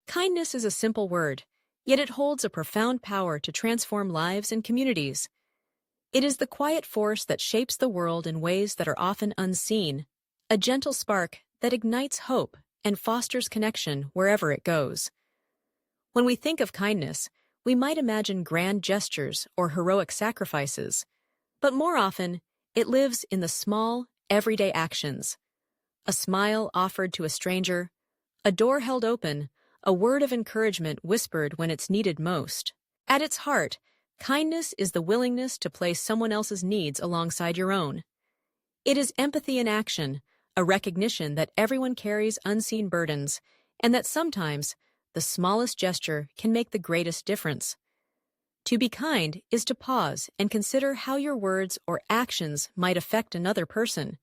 Kindness is a simple word, yet it holds a profound power to transform lives and communities. It is the quiet force that shapes the world in ways that are often unseen, a gentle spark that ignites hope and fosters connection wherever it goes. When we think of kindness, we might imagine grand gestures or heroic sacrifices, but more often, it lives in the small, everyday actions. A smile offered to a stranger, a door held open, a word of encouragement whispered when it's needed most. At its heart, kindness is the willingness to place someone else's needs alongside your own. It is empathy in action, a recognition that everyone carries unseen burdens, and that sometimes the smallest gesture can make the greatest difference. To be kind is to pause and consider how your words or actions might affect another person.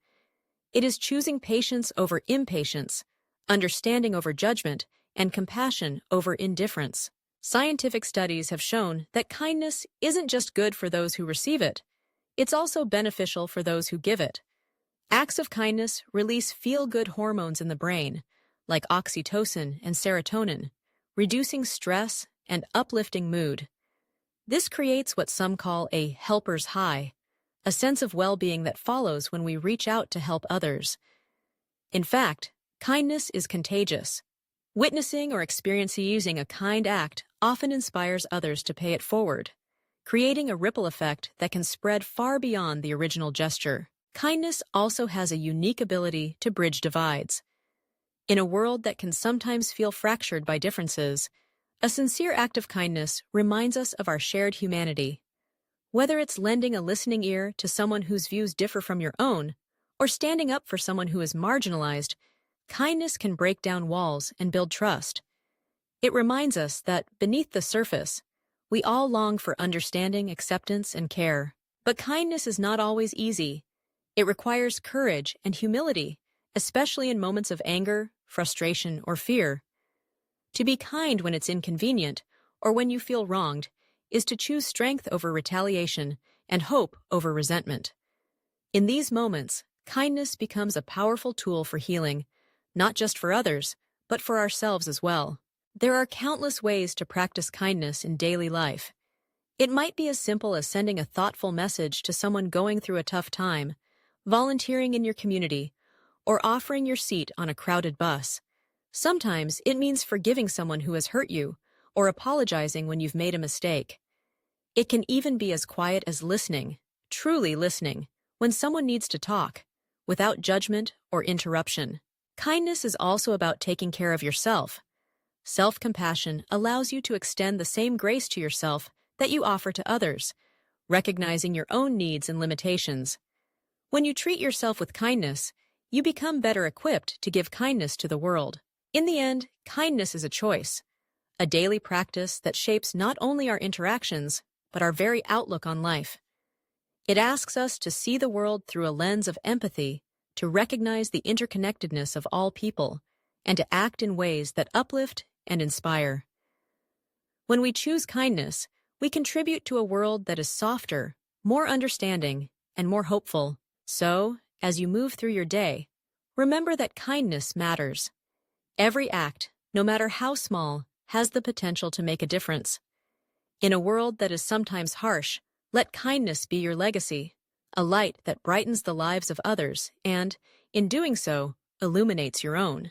It is choosing patience over impatience, understanding over judgment, and compassion over indifference. Scientific studies have shown that kindness isn't just good for those who receive it, it's also beneficial for those who give it. Acts of kindness release feel-good hormones in the brain, like oxytocin and serotonin, reducing stress and uplifting mood. This creates what some call a helper's high, a sense of well-being that follows when we reach out to help others. In fact, kindness is contagious. Witnessing or experiencing a kind act often inspires others to pay it forward, creating a ripple effect that can spread far beyond the original gesture. Kindness also has a unique ability to bridge divides. In a world that can sometimes feel fractured by differences, a sincere act of kindness reminds us of our shared humanity. Whether it's lending a listening ear to someone whose views differ from your own, or standing up for someone who is marginalized, kindness can break down walls and build trust. It reminds us that, beneath the surface, we all long for understanding, acceptance, and care. But kindness is not always easy. It requires courage and humility, especially in moments of anger, frustration, or fear. To be kind when it's inconvenient, or when you feel wronged, is to choose strength over retaliation and hope over resentment. In these moments, kindness becomes a powerful tool for healing, not just for others, but for ourselves as well. There are countless ways to practice kindness in daily life. It might be as simple as sending a thoughtful message to someone going through a tough time, volunteering in your community, or offering your seat on a crowded bus. Sometimes it means forgiving someone who has hurt you, or apologizing when you've made a mistake. It can even be as quiet as listening, truly listening, when someone needs to talk, without judgment or interruption. Kindness is also about taking care of yourself. Self-compassion allows you to extend the same grace to yourself that you offer to others, recognizing your own needs and limitations. When you treat yourself with kindness, you become better equipped to give kindness to the world. In the end, kindness is a choice, a daily practice that shapes not only our interactions, but our very outlook on life. It asks us to see the world through a lens of empathy, to recognize the interconnectedness of all people, and to act in ways that uplift and inspire. When we choose kindness, we contribute to a world that is softer, more understanding, and more hopeful. So, as you move through your day, remember that kindness matters. Every act, no matter how small, has the potential to make a difference. In a world that is sometimes harsh, let kindness be your legacy, a light that brightens the lives of others and, in doing so, illuminates your own.